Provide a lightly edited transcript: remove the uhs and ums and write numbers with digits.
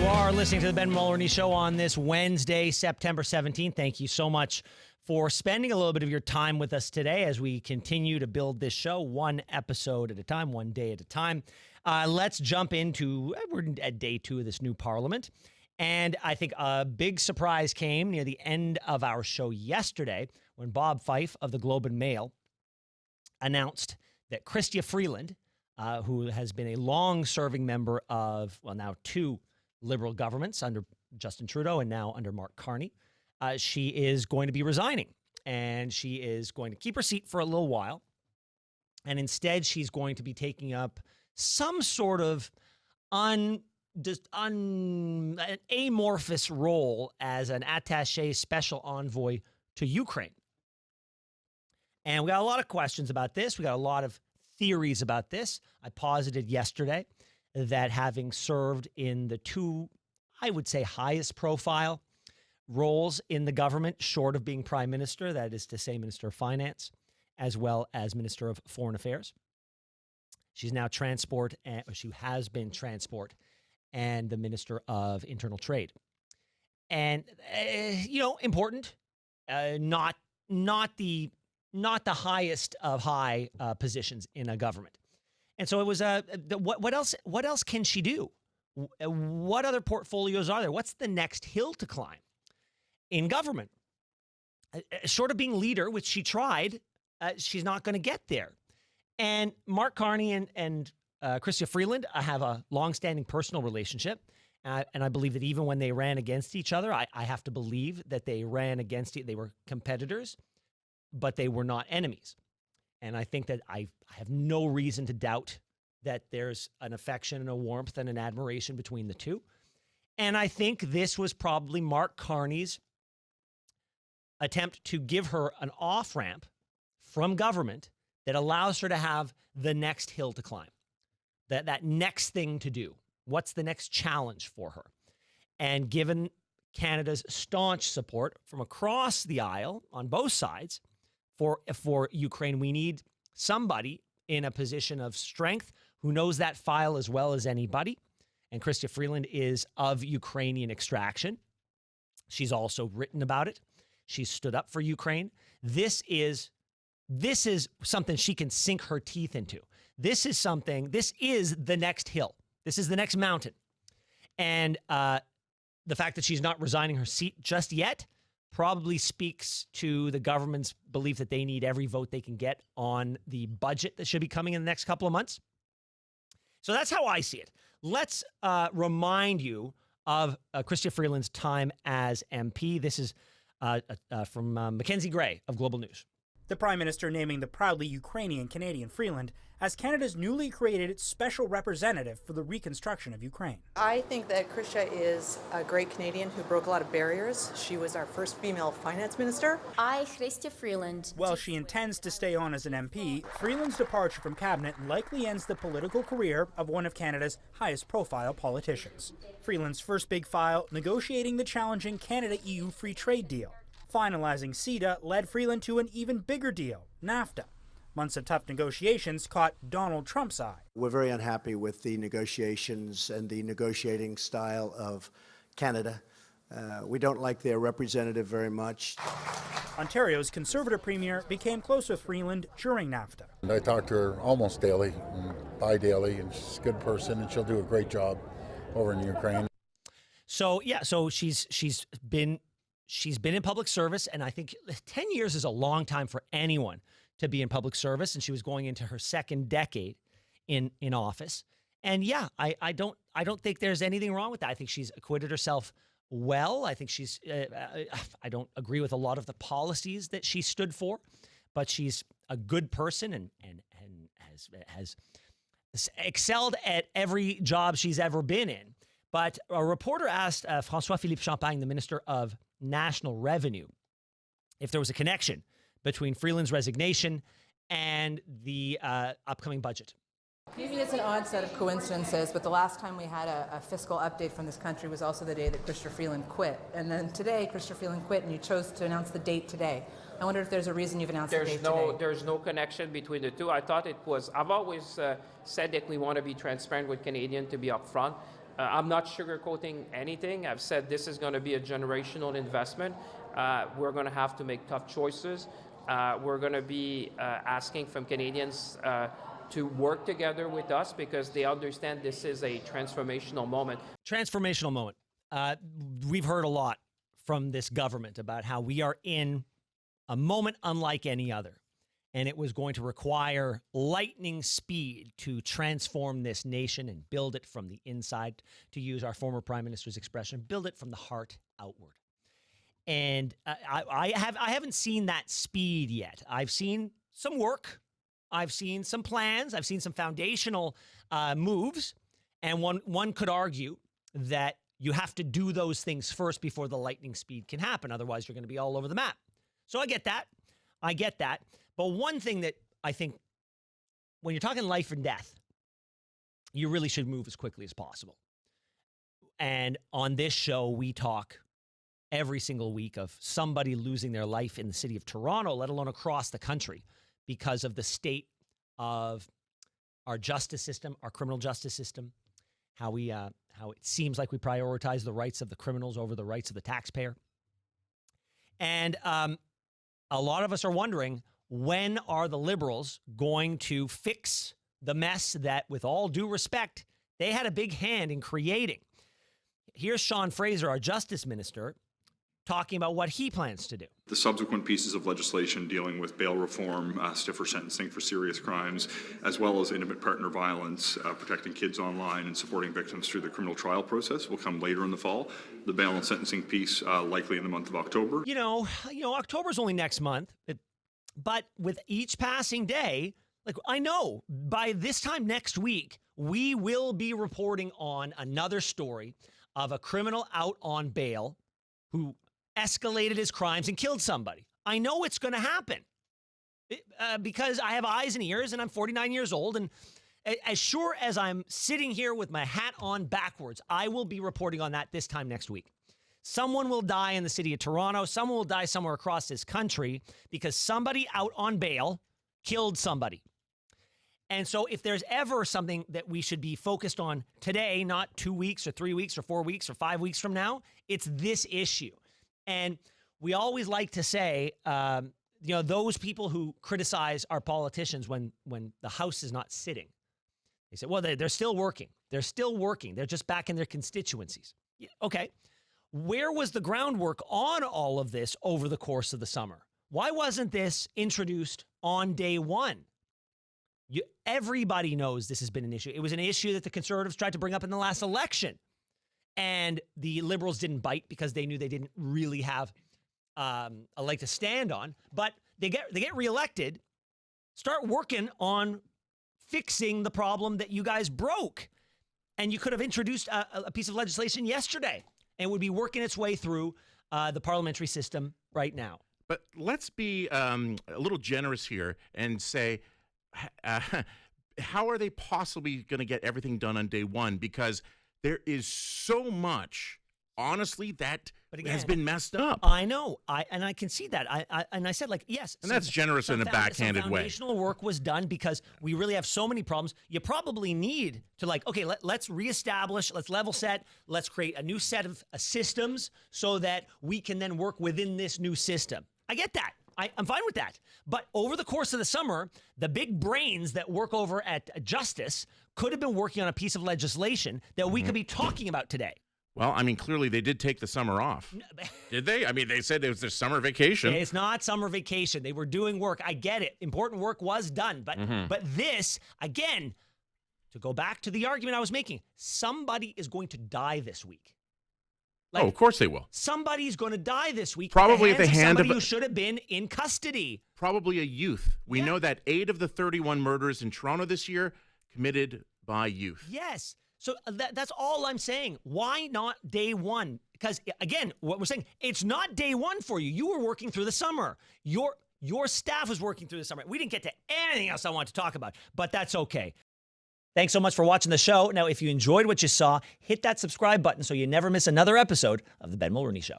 are listening to the Ben Mulroney Show on this Wednesday, September 17th. Thank you so much for spending a little bit of your time with us today as we continue to build this show one episode at a time, one day at a time. Let's jump into, we're at day 2 of this new parliament. And I think a big surprise came near the end of our show yesterday when Bob Fife of the Globe and Mail announced that Chrystia Freeland, who has been a long-serving member of, well, now 2 Liberal governments under Justin Trudeau and now under Mark Carney, she is going to be resigning. And she is going to keep her seat for a little while. And instead, she's going to be taking up some sort of an amorphous role as an attaché special envoy to Ukraine. And we got a lot of questions about this. We got a lot of theories about this. I posited yesterday that having served in the 2, I would say, highest profile roles in the government, short of being prime minister, that is to say Minister of Finance, as well as Minister of Foreign Affairs. She's now transport, or she has been transport, and the Minister of Internal Trade. And, important, not the highest of high positions in a government. And so it was what else can she do? What other portfolios are there? What's the next hill to climb in government? Short of being leader, which she tried, she's not going to get there. And Mark Carney and Chrystia Freeland have a long-standing personal relationship. And I believe that even when they ran against each other, I have to believe that they ran against it. They were competitors, but they were not enemies. And I think that I have no reason to doubt that there's an affection and a warmth and an admiration between the two. And I think this was probably Mark Carney's attempt to give her an off-ramp from government that allows her to have the next hill to climb, that next thing to do. What's the next challenge for her? And given Canada's staunch support from across the aisle on both sides for Ukraine, we need somebody in a position of strength who knows that file as well as anybody. And Chrystia Freeland is of Ukrainian extraction. She's also written about it. She's stood up for Ukraine. This is something she can sink her teeth into. This is the next hill. This is the next mountain. And the fact that she's not resigning her seat just yet probably speaks to the government's belief that they need every vote they can get on the budget that should be coming in the next couple of months. So that's how I see it. Let's remind you of Chrystia Freeland's time as MP. This is from Mackenzie Gray of Global News. The Prime Minister naming the proudly Ukrainian-Canadian Freeland as Canada's newly created special representative for the reconstruction of Ukraine. I think that Chrystia is a great Canadian who broke a lot of barriers. She was our first female finance minister. Chrystia Freeland. While she intends to stay on as an MP, Freeland's departure from cabinet likely ends the political career of one of Canada's highest profile politicians. Freeland's first big file, negotiating the challenging Canada-EU free trade deal. Finalizing CETA led Freeland to an even bigger deal, NAFTA. Months of tough negotiations caught Donald Trump's eye. We're very unhappy with the negotiations and the negotiating style of Canada. We don't like their representative very much. Ontario's Conservative Premier became close with Freeland during NAFTA. I talk to her almost daily, bi-daily, and she's a good person, and she'll do a great job over in Ukraine. So she's been in public service, and I think 10 years is a long time for anyone to be in public service, and she was going into her second decade in office. And yeah, I don't think there's anything wrong with that. I think she's acquitted herself well. I think she's I don't agree with a lot of the policies that she stood for, but she's a good person and has excelled at every job she's ever been in. But a reporter asked François-Philippe Champagne, the Minister of National Revenue, if there was a connection between Freeland's resignation and the upcoming budget. Maybe it's an odd set of coincidences, but the last time we had a fiscal update from this country was also the day that Chrystia Freeland quit. And then today, Chrystia Freeland quit, and you chose to announce the date today. I wonder if there's a reason you've announced the date today. There's no connection between the two. I thought it was, I've always said that we want to be transparent with Canadians, to be upfront. I'm not sugarcoating anything. I've said this is going to be a generational investment. We're going to have to make tough choices. We're going to be asking from Canadians to work together with us because they understand this is a transformational moment. Transformational moment. We've heard a lot from this government about how we are in a moment unlike any other. And it was going to require lightning speed to transform this nation and build it from the inside, to use our former Prime Minister's expression, build it from the heart outward. And I haven't seen that speed yet. I've seen some work. I've seen some plans. I've seen some foundational moves. And one could argue that you have to do those things first before the lightning speed can happen. Otherwise, you're going to be all over the map. So I get that. I get that. But one thing that I think when you're talking life and death, you really should move as quickly as possible. And on this show, we talk every single week of somebody losing their life in the city of Toronto, let alone across the country, because of the state of our justice system, our criminal justice system, how it seems like we prioritize the rights of the criminals over the rights of the taxpayer. And a lot of us are wondering, when are the Liberals going to fix the mess that, with all due respect, they had a big hand in creating? Here's Sean Fraser, our Justice Minister, talking about what he plans to do. The subsequent pieces of legislation dealing with bail reform, stiffer sentencing for serious crimes, as well as intimate partner violence, protecting kids online and supporting victims through the criminal trial process will come later in the fall. The bail and sentencing piece likely in the month of October. You know, October's only next month. But with each passing day, like, I know by this time next week, we will be reporting on another story of a criminal out on bail who escalated his crimes and killed somebody. I know it's going to happen because I have eyes and ears and I'm 49 years old. And as sure as I'm sitting here with my hat on backwards, I will be reporting on that this time next week. Someone will die in the city of Toronto. Someone will die somewhere across this country because somebody out on bail killed somebody. And so if there's ever something that we should be focused on today, not 2 weeks or 3 weeks or 4 weeks or 5 weeks from now, it's this issue. And we always like to say, those people who criticize our politicians when the House is not sitting, they say, well, they're still working. They're still working. They're just back in their constituencies. Yeah, okay. Where was the groundwork on all of this over the course of the summer? Why wasn't this introduced on day one? Everybody knows this has been an issue. It was an issue that the Conservatives tried to bring up in the last election. And the Liberals didn't bite because they knew they didn't really have a leg to stand on. But they get reelected, start working on fixing the problem that you guys broke. And you could have introduced a piece of legislation yesterday. And it would be working its way through the parliamentary system right now. But let's be a little generous here and say, how are they possibly going to get everything done on day one? Because there is so much, honestly, that has been messed up. I know. I can see that. I said, like, yes. And that's generous in a backhanded way. Foundational work was done because we really have so many problems. You probably need to, like, okay, let's reestablish, let's level set, let's create a new set of systems so that we can then work within this new system. I get that. I'm fine with that. But over the course of the summer, the big brains that work over at Justice could have been working on a piece of legislation that we could be talking about today. Well, I mean, clearly they did take the summer off. Did they? I mean, they said it was their summer vacation. It's not summer vacation. They were doing work. I get it. Important work was done. But this, again, to go back to the argument I was making, somebody is going to die this week. Like, of course they will. Somebody's going to die this week. Probably at the hand of somebody who should have been in custody. Probably a youth. We know that 8 of the 31 murders in Toronto this year committed by youth. Yes. So that's all I'm saying. Why not day one? Because, again, what we're saying, it's not day one for you. You were working through the summer. Your staff was working through the summer. We didn't get to anything else I want to talk about, but that's okay. Thanks so much for watching the show. Now, if you enjoyed what you saw, hit that subscribe button so you never miss another episode of The Ben Mulroney Show.